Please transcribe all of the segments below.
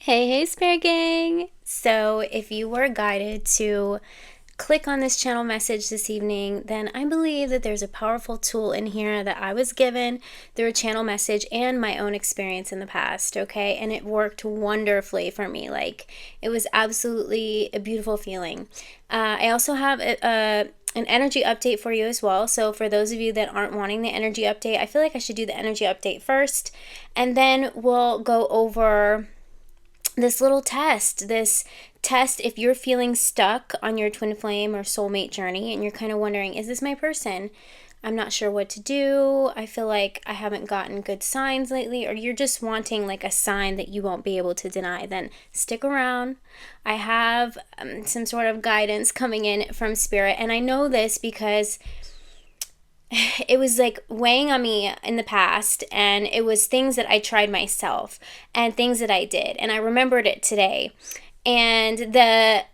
Hey, Spirit Gang! So, if you were guided to click on this channel message this evening, then I believe that there's a powerful tool in here that I was given through a channel message and my own experience in the past, okay? And it worked wonderfully for me. Like, it was absolutely a beautiful feeling. I also have an energy update for you as well. So for those of you that aren't wanting the energy update, I feel like I should do the energy update first, and then we'll go over this little test, if you're feeling stuck on your twin flame or soulmate journey and you're kind of wondering, is this my person? I'm not sure what to do. I feel like I haven't gotten good signs lately, or you're just wanting like a sign that you won't be able to deny, then stick around. I have some sort of guidance coming in from Spirit, and I know this because it was like weighing on me in the past, and it was things that I tried myself and things that I did, and I remembered it today. And the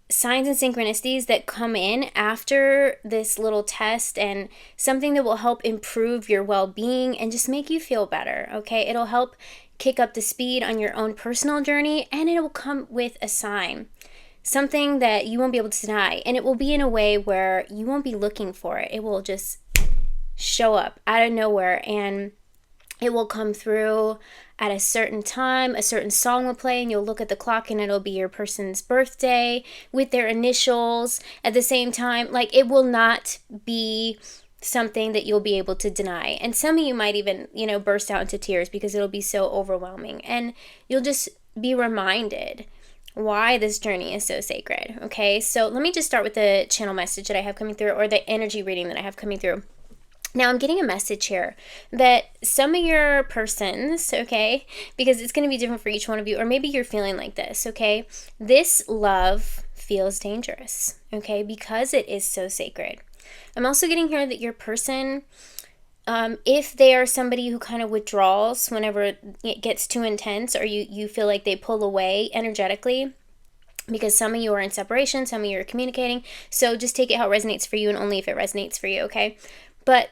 signs and synchronicities that come in after this little test, and something that will help improve your well-being and just make you feel better, okay? It'll help kick up the speed on your own personal journey, and it will come with a sign, something that you won't be able to deny, and it will be in a way where you won't be looking for it. It will just show up out of nowhere, and it will come through at a certain time. A certain song will play, and you'll look at the clock and it'll be your person's birthday with their initials at the same time. Like, it will not be something that you'll be able to deny, and some of you might even burst out into tears because it'll be so overwhelming, and you'll just be reminded why this journey is so sacred. Okay, so let me just start with the channel message that I have coming through, or the energy reading that I have coming through. Now, I'm getting a message here that some of your persons, okay, because it's going to be different for each one of you, or maybe you're feeling like this, okay, this love feels dangerous, okay, because it is so sacred. I'm also getting here that your person, if they are somebody who kind of withdraws whenever it gets too intense, or you feel like they pull away energetically, because some of you are in separation, some of you are communicating, so just take it how it resonates for you, and only if it resonates for you, okay? But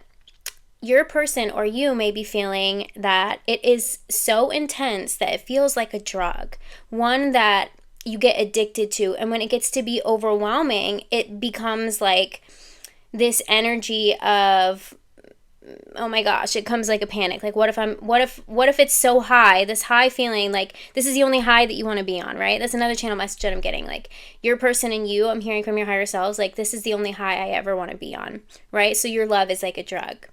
your person or you may be feeling that it is so intense that it feels like a drug, one that you get addicted to, and when it gets to be overwhelming, it becomes like this energy of, oh my gosh, it comes like a panic. Like, what if it's so high, this high feeling, like this is the only high that you want to be on, right? That's another channel message that I'm getting. Like, your person and you, I'm hearing from your higher selves, like, this is the only high I ever want to be on, right? So your love is like a drug.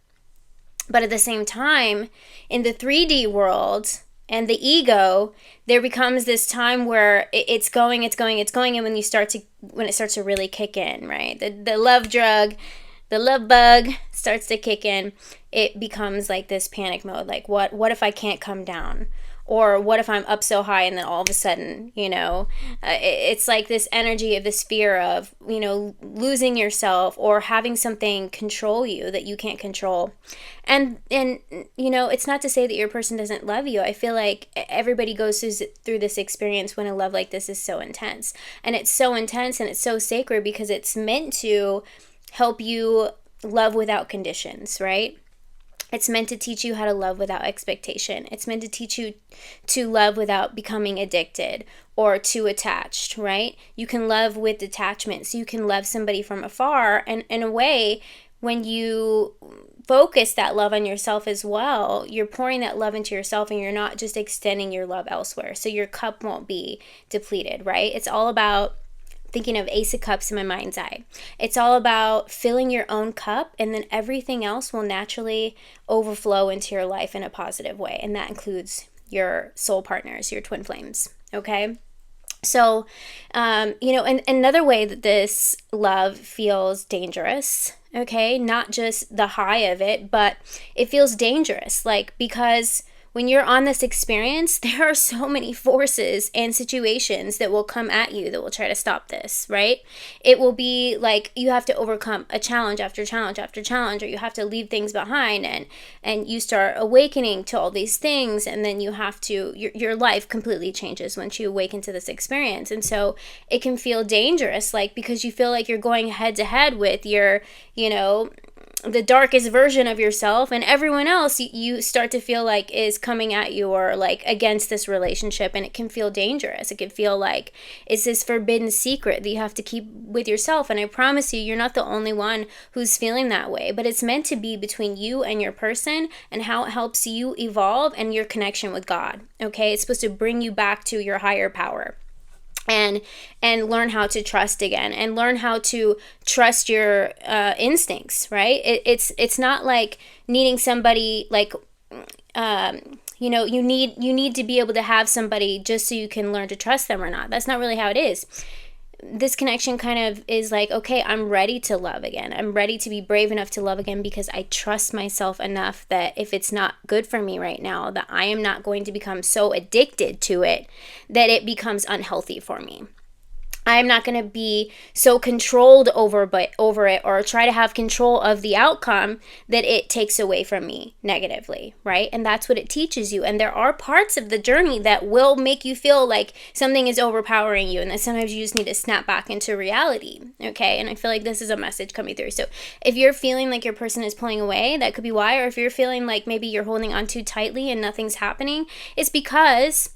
But at the same time, in the 3D world and the ego, there becomes this time where it's going, and when it starts to really kick in, right? The love drug, the love bug starts to kick in. It becomes like this panic mode. Like, what if I can't come down? Or what if I'm up so high and then all of a sudden, it's like this energy of this fear of, losing yourself or having something control you that you can't control. And it's not to say that your person doesn't love you. I feel like everybody goes through this experience when a love like this is so intense. And it's so intense and it's so sacred because it's meant to help you love without conditions, right? It's meant to teach you how to love without expectation. It's meant to teach you to love without becoming addicted or too attached, right? You can love with detachment. So you can love somebody from afar. And in a way, when you focus that love on yourself as well, you're pouring that love into yourself, and you're not just extending your love elsewhere. So your cup won't be depleted, right? It's all about thinking of Ace of Cups in my mind's eye. It's all about filling your own cup, and then everything else will naturally overflow into your life in a positive way. And that includes your soul partners, your twin flames, okay? So, and another way that this love feels dangerous, okay, not just the high of it, but it feels dangerous, like, because when you're on this experience, there are so many forces and situations that will come at you that will try to stop this, right? It will be like you have to overcome a challenge after challenge after challenge, or you have to leave things behind, and you start awakening to all these things, and then you have to, your life completely changes once you awaken to this experience. And so it can feel dangerous, like, because you feel like you're going head to head with your, the darkest version of yourself, and everyone else you start to feel like is coming at you or like against this relationship, and it can feel dangerous. It can feel like it's this forbidden secret that you have to keep with yourself. And I promise you, you're not the only one who's feeling that way, but it's meant to be between you and your person and how it helps you evolve and your connection with God. Okay, it's supposed to bring you back to your higher power. And learn how to trust again, and learn how to trust your instincts, right? It's not like needing somebody like you know, you need to be able to have somebody just so you can learn to trust them or not. That's not really how it is. This connection kind of is like, okay, I'm ready to love again. I'm ready to be brave enough to love again because I trust myself enough that if it's not good for me right now, that I am not going to become so addicted to it that it becomes unhealthy for me. I'm not going to be so controlled over it or try to have control of the outcome that it takes away from me negatively, right? And that's what it teaches you. And there are parts of the journey that will make you feel like something is overpowering you, and that sometimes you just need to snap back into reality, okay? And I feel like this is a message coming through. So if you're feeling like your person is pulling away, that could be why. Or if you're feeling like maybe you're holding on too tightly and nothing's happening, it's because,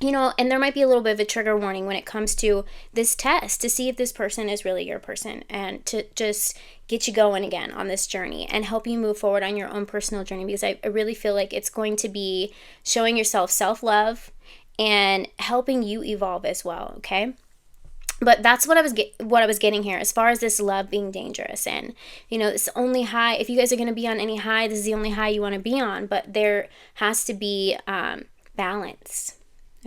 you know, and there might be a little bit of a trigger warning when it comes to this test to see if this person is really your person, and to just get you going again on this journey and help you move forward on your own personal journey, because I really feel like it's going to be showing yourself self-love and helping you evolve as well, okay? But that's what I was getting here as far as this love being dangerous. And, you know, it's the only high. If you guys are going to be on any high, this is the only high you want to be on. But there has to be balance.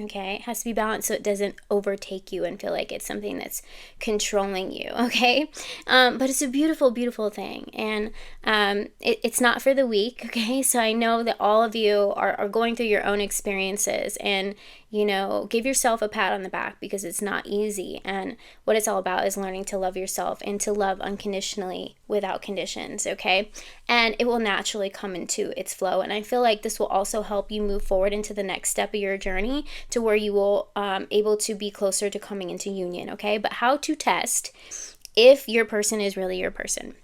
Okay, it has to be balanced so it doesn't overtake you and feel like it's something that's controlling you, okay? But it's a beautiful, beautiful thing. And it's not for the weak, okay? So I know that all of you are going through your own experiences, and, you know, give yourself a pat on the back because it's not easy. And what it's all about is learning to love yourself and to love unconditionally without conditions, okay? And it will naturally come into its flow. And I feel like this will also help you move forward into the next step of your journey to where you will able to be closer to coming into union, okay? But how to test if your person is really your person.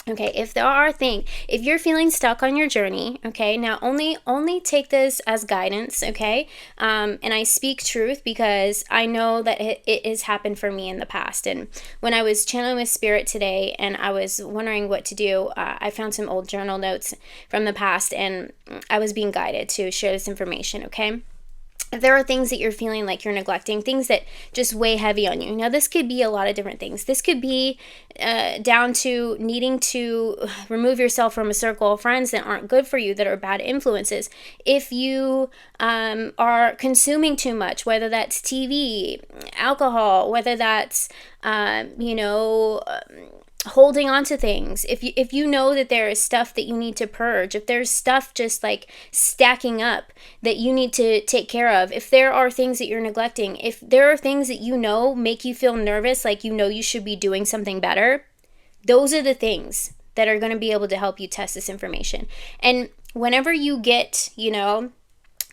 Okay, if you're feeling stuck on your journey, okay, now only take this as guidance, okay? And I speak truth because I know that it has happened for me in the past. And when I was channeling with Spirit today and I was wondering what to do, I found some old journal notes from the past, and I was being guided to share this information, okay? If there are things that you're feeling like you're neglecting, things that just weigh heavy on you. Now, this could be a lot of different things. This could be down to needing to remove yourself from a circle of friends that aren't good for you, that are bad influences. If you are consuming too much, whether that's TV, alcohol, whether that's, holding on to things, if you know that there is stuff that you need to purge, if there's stuff just like stacking up that you need to take care of, if there are things that you're neglecting, if there are things that you know make you feel nervous, like you know you should be doing something better, those are the things that are going to be able to help you test this information. And whenever you get,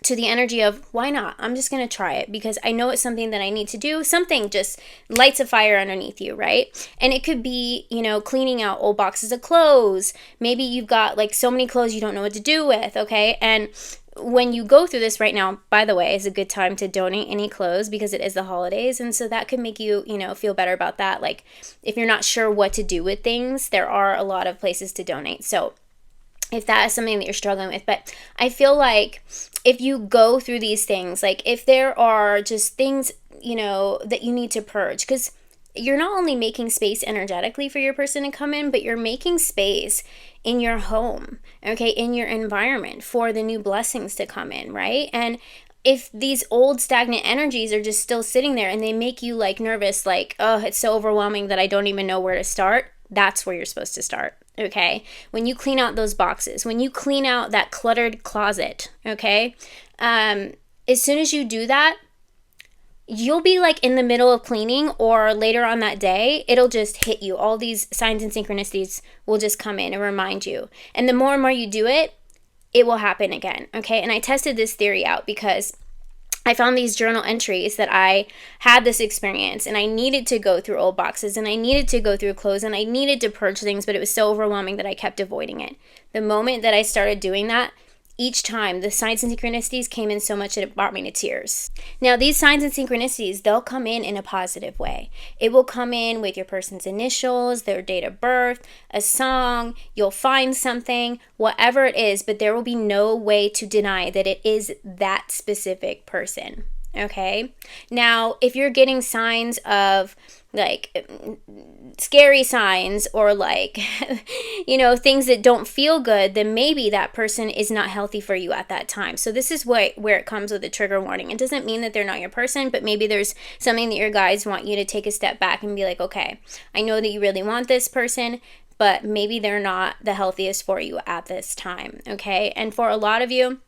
to the energy of, why not? I'm just going to try it because I know it's something that I need to do. Something just lights a fire underneath you, right? And it could be, cleaning out old boxes of clothes. Maybe you've got like so many clothes you don't know what to do with, okay? And when you go through this right now, by the way, is a good time to donate any clothes because it is the holidays. And so that could make you, feel better about that. Like if you're not sure what to do with things, there are a lot of places to donate. So if that is something that you're struggling with. But I feel like if you go through these things, like if there are just things, that you need to purge, because you're not only making space energetically for your person to come in, but you're making space in your home, okay, in your environment for the new blessings to come in, right? And if these old stagnant energies are just still sitting there and they make you like nervous, like, oh, it's so overwhelming that I don't even know where to start, that's where you're supposed to start. Okay, when you clean out those boxes, when you clean out that cluttered closet, okay, as soon as you do that, you'll be like in the middle of cleaning, or later on that day, it'll just hit you. All these signs and synchronicities will just come in and remind you. And the more and more you do it, it will happen again, okay? And I tested this theory out because I found these journal entries that I had this experience and I needed to go through old boxes and I needed to go through clothes and I needed to purge things, but it was so overwhelming that I kept avoiding it. The moment that I started doing that, each time the signs and synchronicities came in so much that it brought me to tears. Now, these signs and synchronicities, they'll come in a positive way. It will come in with your person's initials, their date of birth, a song, you'll find something, whatever it is, but there will be no way to deny that it is that specific person. Okay? Now, if you're getting signs of like scary signs or like, you know, things that don't feel good, then maybe that person is not healthy for you at that time. So this is where it comes with a trigger warning. It doesn't mean that they're not your person, but maybe there's something that your guides want you to take a step back and be like, okay, I know that you really want this person, but maybe they're not the healthiest for you at this time. Okay? And for a lot of you,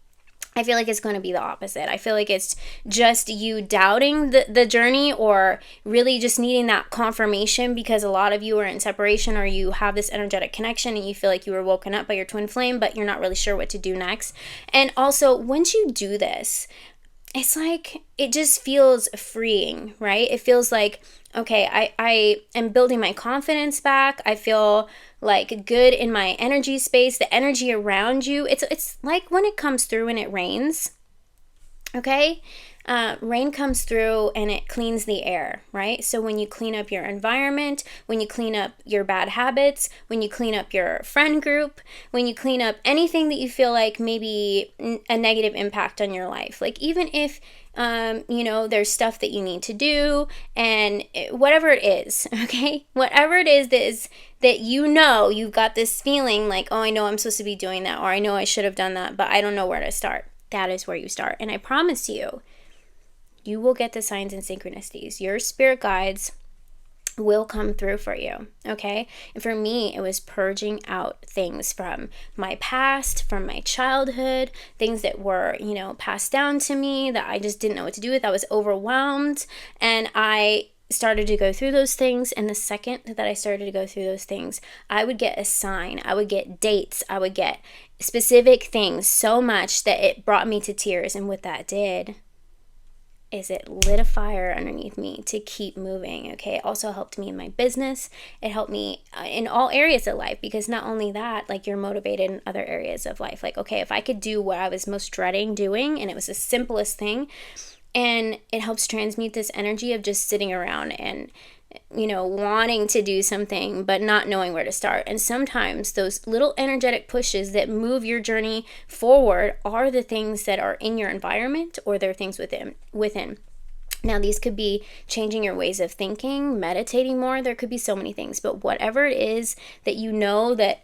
I feel like it's going to be the opposite. I feel like it's just you doubting the journey or really just needing that confirmation because a lot of you are in separation or you have this energetic connection and you feel like you were woken up by your twin flame, but you're not really sure what to do next. And also, once you do this, it's like it just feels freeing, right? It feels like, okay, I am building my confidence back. I feel like good in my energy space, the energy around you. It's like when it comes through and it rains, okay? Rain comes through and it cleans the air, right? So when you clean up your environment, when you clean up your bad habits, when you clean up your friend group, when you clean up anything that you feel like maybe a negative impact on your life, like even if you know, there's stuff that you need to do and whatever it is, okay? Whatever it is that you know, you've got this feeling like, oh, I know I'm supposed to be doing that, or I know I should have done that, but I don't know where to start. That is where you start. And I promise you, you will get the signs and synchronicities. Your spirit guides will come through for you, okay? And for me, it was purging out things from my past, from my childhood, things that were, you know, passed down to me that I just didn't know what to do with. I was overwhelmed, and I started to go through those things, and the second that I started to go through those things, I would get a sign, I would get dates, I would get specific things so much that it brought me to tears. And what that did is it lit a fire underneath me to keep moving, okay? It also helped me in my business. It helped me in all areas of life, because not only that, like, you're motivated in other areas of life. Like, okay, if I could do what I was most dreading doing, and it was the simplest thing, and it helps transmute this energy of just sitting around and, you know, wanting to do something but not knowing where to start. And sometimes those little energetic pushes that move your journey forward are the things that are in your environment, or they're things within. Now, these could be changing your ways of thinking, meditating more. There could be so many things, but whatever it is that you know that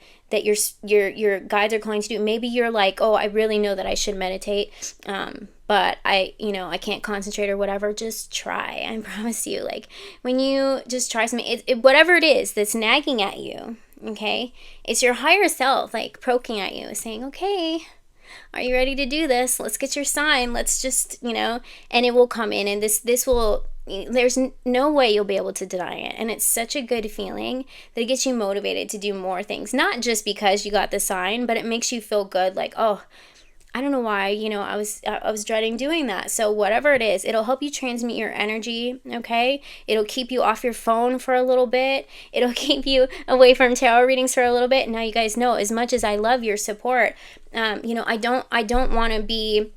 your guides are calling to do. Maybe you're like, oh, I really know that I should meditate, but I can't concentrate or whatever. Just try. I promise you, like, when you just try something, whatever it is that's nagging at you, okay, it's your higher self, like, poking at you, saying, okay, are you ready to do this? Let's get your sign. Let's just, and it will come in, and this will, there's no way you'll be able to deny it. And it's such a good feeling that it gets you motivated to do more things, not just because you got the sign, but it makes you feel good. Like, oh, I don't know why, I was dreading doing that. So whatever it is, it'll help you transmute your energy, okay? It'll keep you off your phone for a little bit. It'll keep you away from tarot readings for a little bit. Now, you guys know, as much as I love your support, I don't want to be,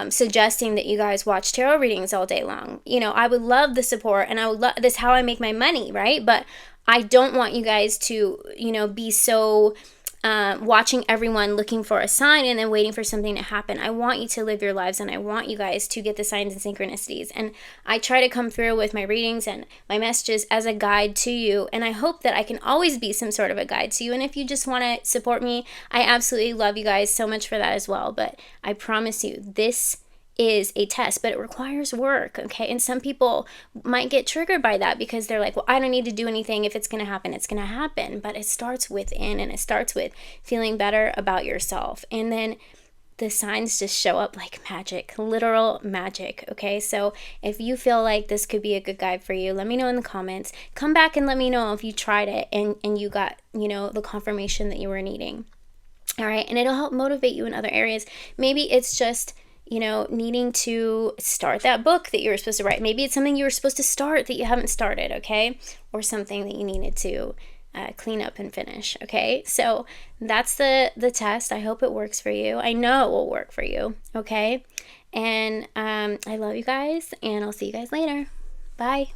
suggesting that you guys watch tarot readings all day long. I would love the support, and I would love this, how I make my money, right? But I don't want you guys to, be so watching everyone looking for a sign and then waiting for something to happen. I want you to live your lives, and I want you guys to get the signs and synchronicities. And I try to come through with my readings and my messages as a guide to you, and I hope that I can always be some sort of a guide to you. And if you just want to support me, I absolutely love you guys so much for that as well. But I promise you, this is a test, but it requires work, okay? And some people might get triggered by that because they're like, well, I don't need to do anything. If it's going to happen, it's going to happen. But it starts within, and it starts with feeling better about yourself. And then the signs just show up like magic, literal magic, okay? So if you feel like this could be a good guide for you, let me know in the comments. Come back and let me know if you tried it and you got, the confirmation that you were needing. All right? And it'll help motivate you in other areas. Maybe it's just, you know, needing to start that book that you were supposed to write. Maybe it's something you were supposed to start that you haven't started, okay? Or something that you needed to clean up and finish, okay? So that's the test. I hope it works for you. I know it will work for you, okay? And I love you guys, and I'll see you guys later. Bye.